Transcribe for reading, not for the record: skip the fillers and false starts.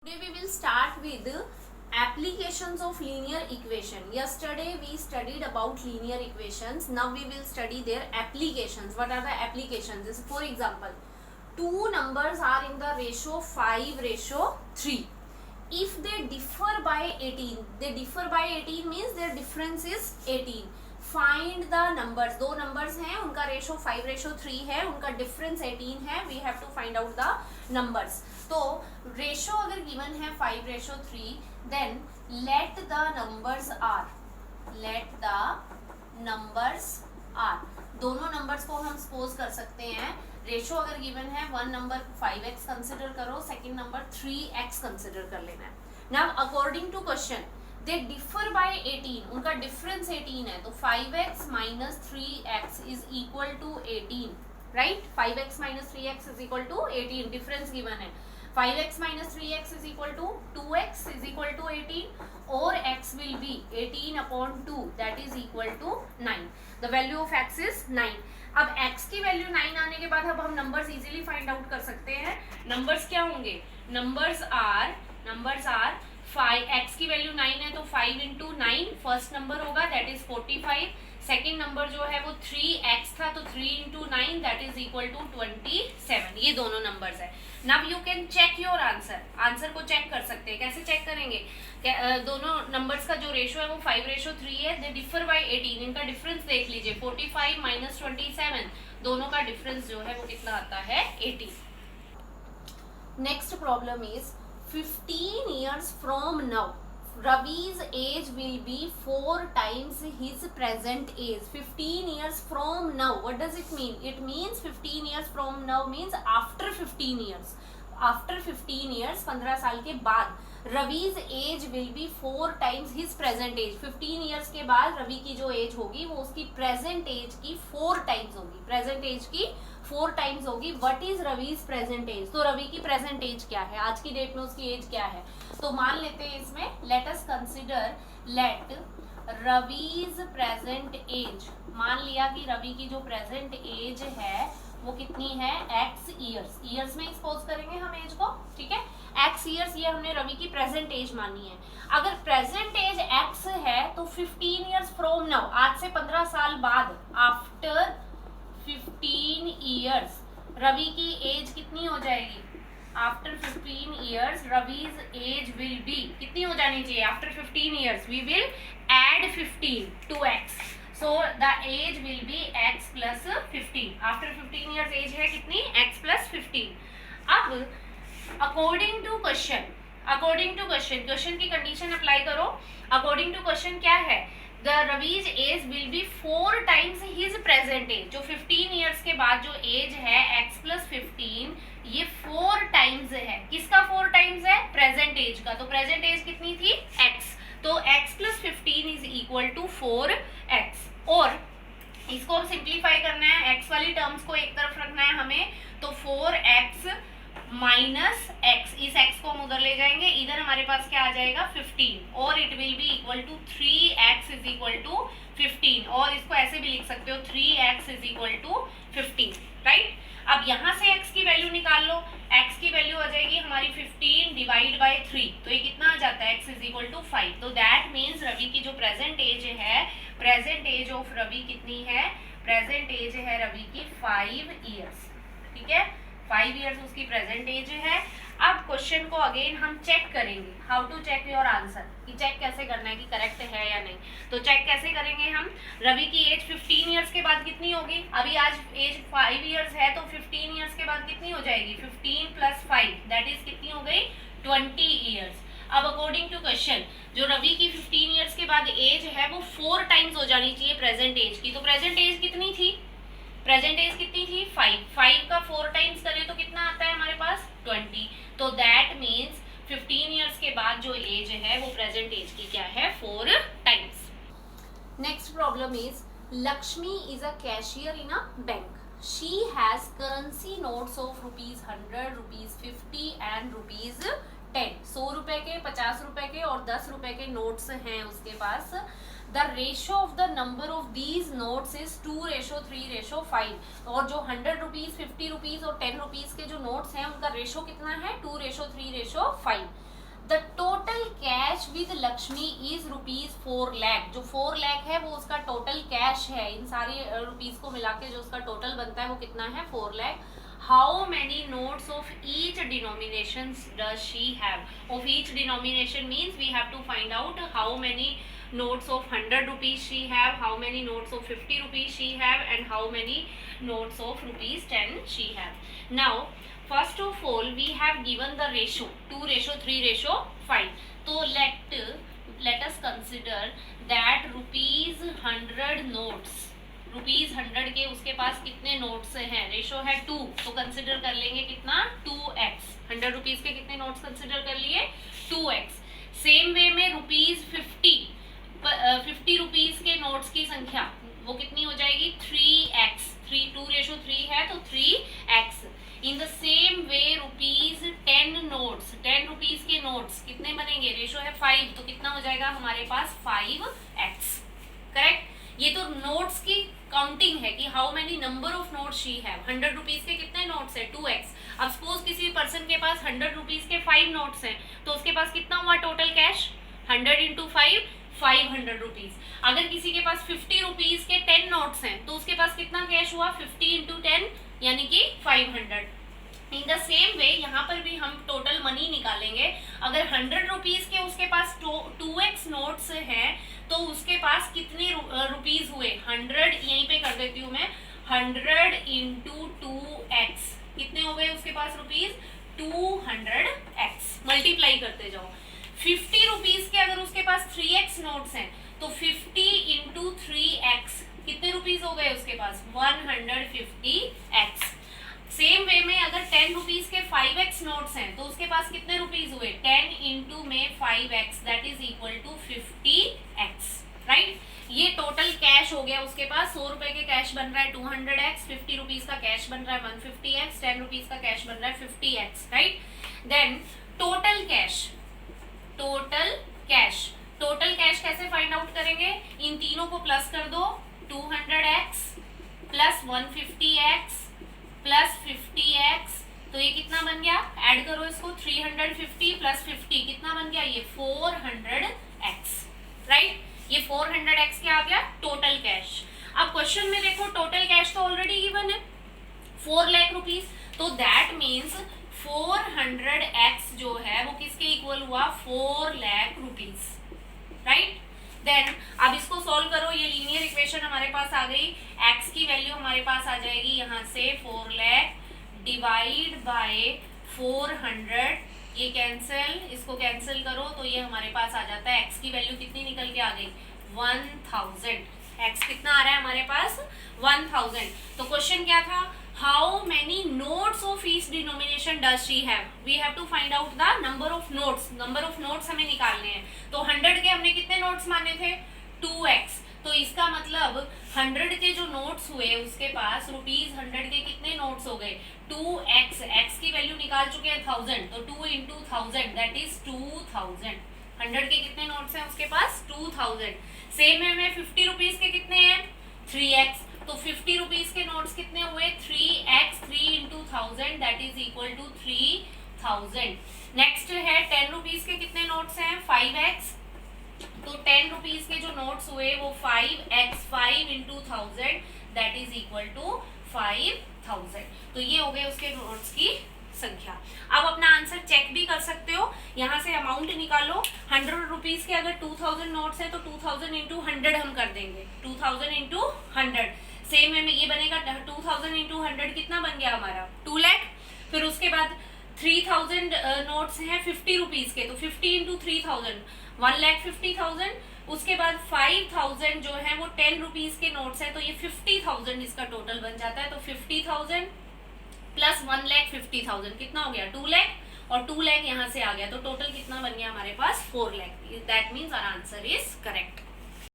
Today we will start with applications of linear equation. Yesterday we studied about linear equations. Now we will study their applications. What are the applications? For example, two numbers are in the ratio 5:3. If they differ by 18, they differ by 18 means their difference is 18. Find the numbers. दो numbers हैं, उनका ratio 5:3 है, उनका difference 18 है. We have to find out the numbers. तो ratio अगर given है 5:3, then let the numbers are. दोनों नंबर्स को हम सपोज कर सकते हैं. रेशो अगर गिवन है, वन नंबर 5x कंसिडर करो, सेकेंड नंबर 3x कंसिडर कर लेना है. Now according to question they differ by 18, उनका डिफरेंस 18 है, तो 5x minus 3x is equal to 18, right. 5x minus 3x is equal to 18, difference given है. 5x minus 3x is equal to 2x is equal to 18 और x will be 18/2 that is equal to 9. The value of x is 9. अब x की value 9 आने के बाद अब हम numbers easily find out कर सकते हैं. नंबर्स क्या होंगे? नंबर्स आर 5x की वैल्यू 9 है, तो 5 इंटू 9 फर्स्ट नंबर होगा, दैट इज 45. सेकेंड नंबर जो है वो 3x था, तो 3 into 9 that is equal to 27. ये दोनों नंबर्स है. Now you can check your answer को चेक कर सकते हैं. कैसे चेक करेंगे? दोनों नंबर्स का जो रेशो है वो 5:3 है. दे डिफर बाय 18. इनका डिफरेंस देख लीजिए, 45 माइनस 27, दोनों का डिफरेंस जो है वो कितना आता है? 18. Next problem is 15 years from now, Ravi's age will be 4 times his present age. 15 years from now, what does it mean? It means 15 years from now means after 15 years. After 15 years, 15 साल के बाद Ravi's age will be 4 times his present age. 15 years के बाद रवि की जो as होगी वो उसकी प्रेजेंट एज की 4 टाइम्स होगी. प्रेजेंट एज की 4 टाइम्स होगी. What is Ravi's present age? तो रवि की प्रेजेंट एज क्या है? आज की डेट में उसकी एज क्या है? तो मान लेते हैं इसमें, let us consider let Ravi's present age. मान लिया कि रवि की जो प्रेजेंट एज है वो कितनी है? x ईयर्स में एक्सपोज करेंगे हम एज को, ठीक है. x ईयर्स, ये हमने रवि की प्रेजेंट एज मानी है. अगर प्रेजेंट एज x है तो 15 ईयर्स फ्रॉम नाउ, आज से 15 साल बाद, आफ्टर 15 ईयर्स रवि की एज कितनी हो जाएगी? After 15 years Ravi's age will be कितनी हो जानी चाहिए? After 15 years we will add 15 to x. So the age will be x plus 15. After 15 years age है कितनी? x plus 15. अब according to question की कंडीशन अप्लाई करो. According to question क्या है? The Ravi's age will be 4 times his present age. जो 15 years के बाद जो age है x plus 15, ये 4 times है. किसका 4 times है? present age का. तो present age कितनी थी? x. तो x plus 15 is equal to 4x. और इसको हम सिंप्लीफाई करना है, x वाली टर्म्स को एक तरफ रखना है हमें, तो 4x माइनस x, इस x को हम उधर ले जाएंगे, इधर हमारे पास क्या आ जाएगा? 15. और it will be equal to 3x is equal to 15. और इसको ऐसे भी लिख सकते हो, 3x is equal to 15, right. अब यहाँ से x की वैल्यू निकाल लो. x की वैल्यू आ जाएगी हमारी 15 डिवाइड बाय 3, तो ये कितना आ जाता है? x is equal to 5. तो दैट मीन्स रवि की जो प्रेजेंट एज है, प्रेजेंट एज ऑफ रवि कितनी है? प्रेजेंट एज है रवि की 5 ईयर्स, ठीक है. 5 ईयर्स उसकी प्रेजेंट एज है. अब क्वेश्चन को अगेन हम चेक करेंगे. How to check your answer, कि चेक कैसे करना है कि करेक्ट है या नहीं. तो चेक कैसे करेंगे हम? रवि की एज 15 ईयर्स के बाद कितनी होगी? अभी आज एज 5 ईयर्स है, तो 15 ईयर्स के बाद कितनी हो जाएगी? 15 प्लस 5 दैट इज कितनी हो गई? 20 ईयर्स. अब अकॉर्डिंग टू क्वेश्चन जो रवि की 15 ईयर्स के बाद एज है वो 4 टाइम्स हो जानी चाहिए प्रेजेंट एज की. तो प्रेजेंट एज कितनी थी? प्रेजेंट एज कितनी थी? 5 का 4 टाइम्स करें तो कितना आता है हमारे पास? 20. तो दैट मीन्स 15 ईयर्स के बाद जो एज है वो प्रेजेंट एज की क्या है? 4 times. Next problem is Lakshmi is a cashier in a bank. She has currency notes of ₹100, ₹50 and ₹10. 100 रुपए के, 50 रुपए के और 10 रुपए के नोट्स हैं उसके पास. The ratio of the number of these notes is 2:3:5. और जो 100 रुपीज, 50 रुपीज और 10 रुपीज के जो नोट्स हैं उनका रेशो कितना है? 2:3:5. With Lakshmi is ₹4 lakh. जो 4 लाख है वो उसका टोटल कैश है, इन सारी रुपीज को मिला के जो उसका टोटल बनता है वो कितना है 4 lakh. How many notes of each denomination does she have? Of each denomination means we have to find out how many notes of 100 rupees she have, how many notes of 50 rupees she have, and how many notes of rupees 10 she have. Now first of all we have given the ratio 2:3:5. So let us consider that ₹100 notes, ₹100 के उसके पास कितने notes हैं, ratio है 2, तो consider कर लेंगे कितना 2x। 100 rupees के कितने नोट्स कंसिडर कर लिए 2x। सेम वे में ₹50 रुपीज के नोट्स की संख्या वो कितनी हो जाएगी 3x। 2:3 है तो 3x। In the same way ₹10 notes, 10 rupees के नोट्स कितने बनेंगे, रेशो है 5 तो कितना हो जाएगा हमारे पास 5x। करेक्ट। ये तो नोट्स की काउंटिंग है कि how many number of notes she have. 100 rupees के कितने नोट्स है 2x। अब सपोज किसी पर्सन के पास 100 रुपीज के 5 नोट्स हैं तो उसके पास कितना हुआ टोटल कैश 100 × 5 500 रुपीज। अगर किसी के पास 50 रुपीज के 10 नोट्स हैं तो उसके पास कितना कैश हुआ 50 × 10 यानी कि 500। इन द सेम वे यहाँ पर भी हम टोटल मनी निकालेंगे। अगर 100 रुपीज के उसके पास 2x नोट्स हैं तो उसके पास कितने रुपीज हुए 100, यहीं पे कर देती हूँ मैं 100 × 2x कितने हो गए उसके पास रुपीज 200x। मल्टीप्लाई करते जाओ। 50 रुपीज के अगर उसके पास 3x नोट्स हैं तो 50 × 3x कितने रुपीज हो गए उसके पास 150x। सेम वे में अगर 10 रुपीज के 5x नोट्स हैं तो उसके पास कितने रुपीज हुए 10 × 5x that is equal to 50x। Right. ये टोटल कैश हो गया उसके पास। 100 रुपए के कैश बन रहा है 200x, 50 रुपीज का कैश बन रहा है 150x, 10 रुपीज का कैश बन रहा है 50x। Right. Then total cash कैसे फाइंड आउट करेंगे, इन तीनों को प्लस कर दो 200x plus 150x plus 50x तो ये कितना बन गया, ऐड करो इसको 350 प्लस 50 कितना बन गया ये 400x। राइट। ये 400x क्या आ गया टोटल कैश। अब क्वेश्चन में देखो टोटल कैश तो ऑलरेडी गिवन है 4 लाख रुपीज, तो दैट मीन्स 400x जो है वो किसके इक्वल हुआ 4 लाख रुपीज। राइट। देन अब इसको सॉल्व करो, ये लीनियर इक्वेशन हमारे पास आ गई। x की वैल्यू हमारे पास आ जाएगी यहाँ से 4 लाख डिवाइड बाय 400, ये कैंसिल, इसको कैंसिल करो तो ये हमारे पास आ जाता है x की वैल्यू कितनी निकल के आ गई 1000। x कितना आ रहा है हमारे पास 1000। तो क्वेश्चन क्या था, how many notes of each denomination does she have. We have to find out the number of notes. Number of notes हमें निकालने हैं। तो 100 के हमने कितने नोट्स माने थे 2x, तो इसका मतलब 100 के जो नोट्स हुए उसके पास ₹100 के कितने नोट्स हो गए 2x। x की वैल्यू निकाल चुके हैं 1000 तो 2 × 1000 दैट इज 2000। 100 के कितने नोट्स हैं उसके पास 2000। सेम है में 50 रुपीज के कितने हैं 3x, तो 50 रुपीज के नोट्स कितने हुए 3x। 3 × 1000 that is equal to 3000। Next है 10 रुपीज के कितने नोट्स हैं 5x, तो 10 रुपीज के जो नोट्स हुए वो 5x। 5 × 1000 that is equal to 5000। तो ये हो गए उसके नोट्स की संख्या। अब अपना आंसर चेक भी कर सकते हो, यहाँ से अमाउंट निकालो। 100 रुपीज के अगर 2000 नोट्स है तो 2000 × 100 हम कर देंगे 2000 × 100। सेम में ये बनेगा 2000 × 100 कितना बन गया हमारा 2 लाख। फिर उसके बाद 3000 नोट्स हैं 50 रुपीज के, तो 50 × 3000 1,50,000। उसके बाद 5000 जो है वो 10 रुपीज के नोट्स है तो ये 50,000 इसका टोटल बन जाता है। तो 50,000 प्लस 1,50,000 कितना हो गया 2 लाख, और 2 लाख यहाँ से आ गया तो टोटल कितना बन गया हमारे पास 4 lakh. That means our answer is correct.